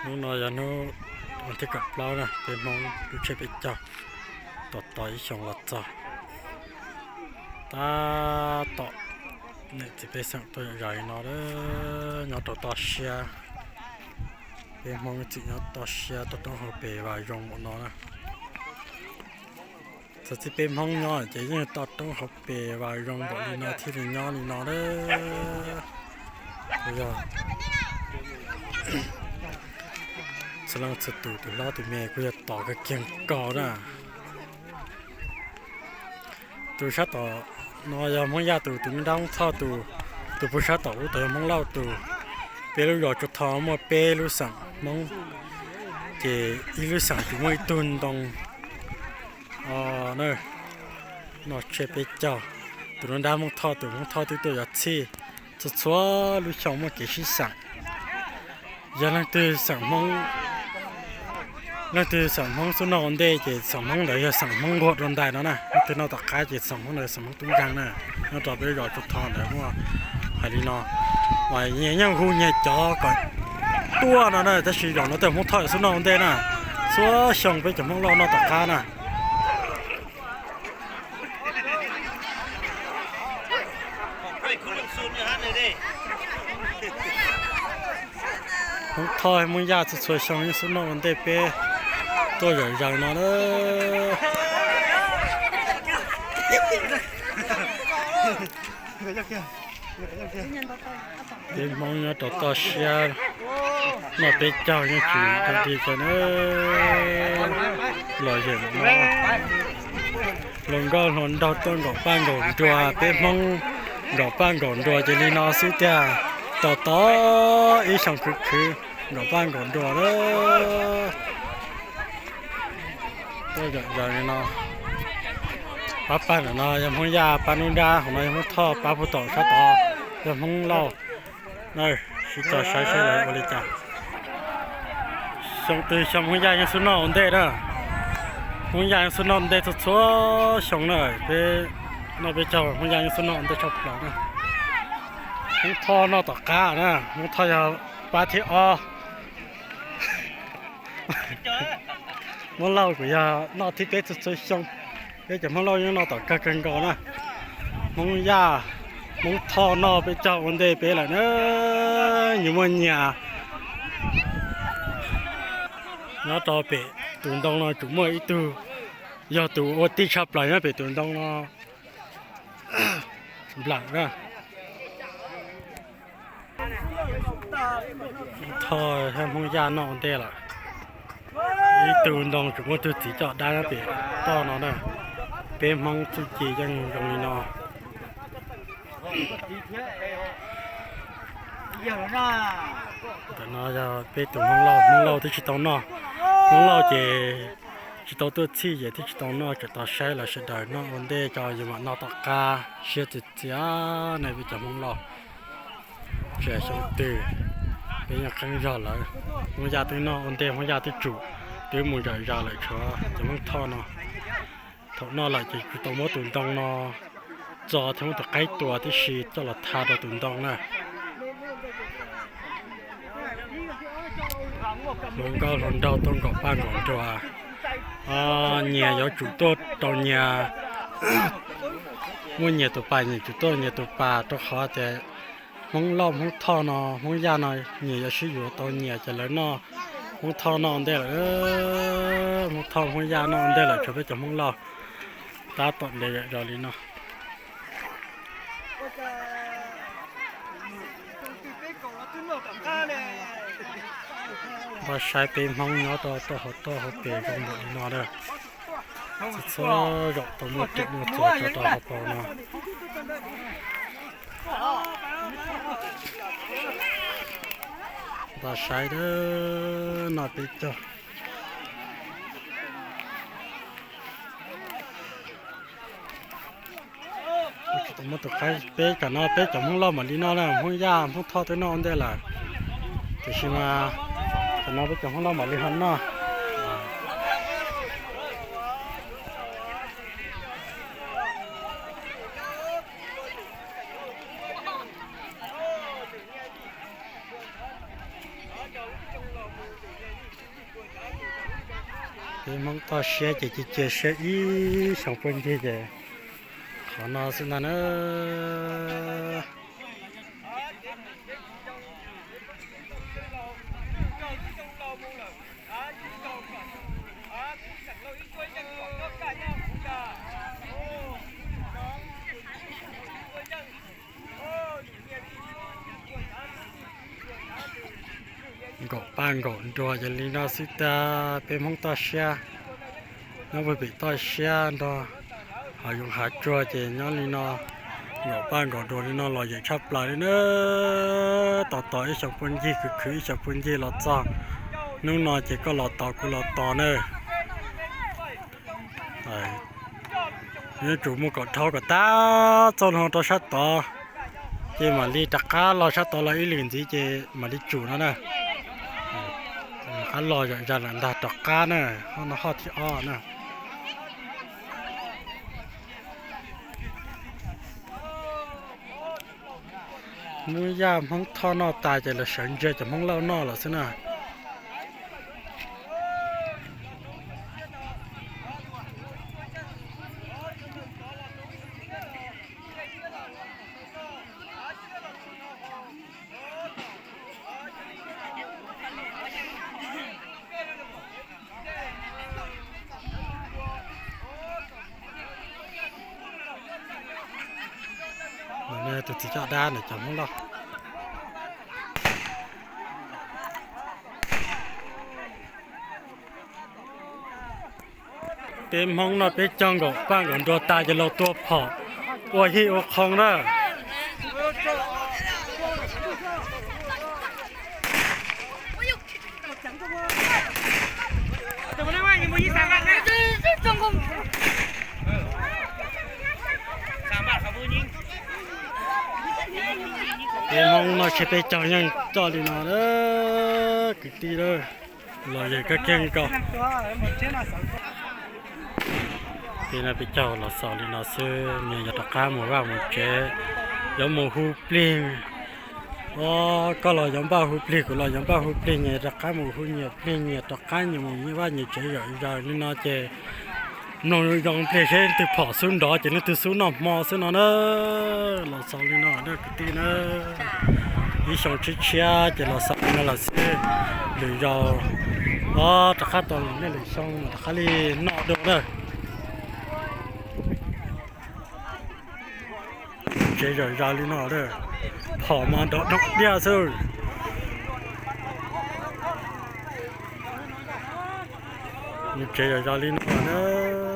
นู้นอยนู้มันที่กับเรานะไปมองดูเชฟไปจ้าต่ออีช่องละจ้าตาต่อเนี่ยจะไปสั่งตัวใหญ่หน่อยเด้อหน่อต่อเชียไปมองจิหน่อต่อเชียต้องเอาไปวายงหมดเนาะนะจะไปมองหน่อยจะยังต้องเอาไปวายงหมดนี่เนาะที่นี่เนาะนี่เนาะเด้อเดี๋ยวสลังสตูตัวล้อตัวเมย์กูจะต่อกับเกียงก่อนะตัวชัดต่อนอยมองยาตัวไม่ดังท่อตัวผู้ชัดต่อตัวมองเล่าตัวเปรูหยอดจุดทองมัวเปรูสั่งมองเจอีรูสั่งตัวไม่ตุนตรงเนอะนอเชไปเจ้าตัวนั้นดามองท่อตัวยัดซี่จะชัวรู้ช่องมัวเกี่ยชิสั่งยังนั่งตัวสั่งมองนั่นคือสมองสุนทรเดชสมองเลยสมองกดลงได้แล้วนะนั่นคือนอกจากการจิตสมองเลยสมองตุ้งกลางนะนอกจากไปหยอดจุดทองเลยว่าหายดีเนาะว่าเนี่ยยังหูเนี่ยจ่อก่อนตัวนั่นนะจะชี้หยอดแล้วแต่มองถอยสุนทรเดชนะสัวช่องไปจะมองเรานอกจากการนะมองถอยมองยาจะช่วยช่องสุนทรเดชไปตัวใหญ่ใหญ่เนาะเด้อเดี๋ยวมองเนาะต่อเชียร์เนาะเป็นเจ้าเนี่ยจีทันทีกันเนอะหล่อเห็นเนาะลงก็หนดาวต้นดอกป้านก่อนตัวเป็นมองดอกป้านก่อนตัวจะลีนอสุดยาต่ออีช่องคือดอกป้านก่อนตัวเด้อตัวใหญ่เนาะป้าปั้นเนาะยังพงยาปานุดาของเรายังพงท่อป้าผู้ต่อชะต่อยังพงเล่านี่สิต่อใช้เลยบริจาคส่งตือชมพงยายังสุนทรเดชนะพงยายังสุนทรเดชทั่วช่องเลยไปไปเจ้าพงยายังสุนทรเดชชอบหลังนะพงท่อนอต่อก้านะพงท่อยาปาที่มันเล่ากูยานอที่เป็ดสุดๆช่องเป็ดจะมันเล่ายังนอต่อกันก่อนนะมึงยามึงทอนอไปเจ้าวันเดย์เป็ดแหละเนอะอยู่มันยานอต่อเป็ดตุนตองนอจุ่มมืออีตัวยอตัวโอติชับไหลนะเป็ดตุนตองนอหลังนะทอให้มึงยานอวันเดย์ละอีตูนดองจุดว่าตัวสีจอดได้แล้วเปล่าต้อนอนนะเป็นมังจุจียังตรงนี้เนาะแต่เนาะจะเป็นตัวมังเราที่ชิดตรงเนาะมังเราเจชิดตรงตัวที่เจที่ชิดตรงเนาะจะต่อใช้ละชิดได้เนาะวันเดย์จะอยู่มันนอตกาเชื่อจิตเสียในวิจารณ์มังเราเชื่อช่างตื่นเป็นอย่างครั้งยอดเลยมังยาตัวเนาะวันเดย์มังยาตัวจุตัวมือใหญ่ยาเลยชัวจะมึงท่อเนาะท่อนอหลายจีคือตัวมดตุ่นตองเนาะจอทั้งตัวใกล้ตัวที่ชีจอละทาตัวตุ่นตองนะมึงก็หล่นดาวต้นกับบ้านของตัวเนี่ย有主多到เนี่ยมึงเนี่ยตัวปลาเนี่ยจุดตัวเนี่ยตัวปลาตัวเขาแต่มึงล้อมมึงท่อเนาะมึงยาเนาะเนี่ยจะชื่ออยู่ตัวเนี่ยจะเลยเนาะมึงทอนอนได้เลยมึงทอนมึงยานอนได้เลยจะไปจับมึงรอตาตดเลยรอลีเนาะพอใช้เป็นมังเนาะตัวเขาเปลี่ยนกันหมดเนาะเด้อสุดท้ายดอกตัวมือติดมือตัวเขาเปล่าเนาะพอใช้เด้อน่าปิดจ้ะตัวมันตัวใครเป๊ะกันเนาะเป๊ะจากมึงเล่ามาลีเนาะนะมึงย่ามึงทอดตัวนอนได้ละแต่ชิมาแต่น้องไปจากมึงเล่ามาลีหันเนาะ cái mong to xe chỉ xe ý xong phân gì vậy họ nói xin là nữa gõ ban gõ đùa cho lý nó xí ta bên mong to xe nó vừa bị to xe đó họ dùng hạt chua chỉ nó lý nó gõ ban gõ đùa lý nó lòi dậy chắp lại nữa tỏ tỏ ít chọc phân gì cứ chọc phân gì lọt ra nếu nó chỉ có lọt tỏ nữa nếu chủ mua cọ thâu cả ta cho nó to sát tỏ chỉ mà đi đặt cá lo sát tỏ là ý liền gì chỉ mà đi chủ nó nè cá lo ra là đặt đặt cá nè nó hot thì o nè nuôi giam không thọ nó tài chỉ là sống chơi chỉ không lâu nó là thế nào nè tụi chị cho đa này chẳng muốn đâu bên mong nó bên trong gỗ ban gỗ đồ tài cho lâu tua phỏ ôi hi ô không đó bên mong nó sẽ bên trong nhưng cho đi nó đó cái tí đó rồi về cái kênh cầu thì nó bị trâu là sầu thì nó xưa nhiều nhà đặc cá mùa vào một chế giống mùa hú pling có là giống bao hú pling của là giống bao hú pling nhà đặc cá mùa hú nhiều pling nhà đặc cá nhiều mùa như vậy nhiều chế rồi nên nó chế nó dùng pling trên từ bỏ xuống đó chỉ nó từ xuống nó mò xuống nó nữa là sầu thì nó đó cái tí nữa ý xong chia chỉ là sầu nó là xưa lười rồi đặc cá toàn nên lười xong đặc cá đi nọ được rồi chế rồi ra lên nó đấy, họ mà đọc đi à sư, chế rồi ra lên nó nữa.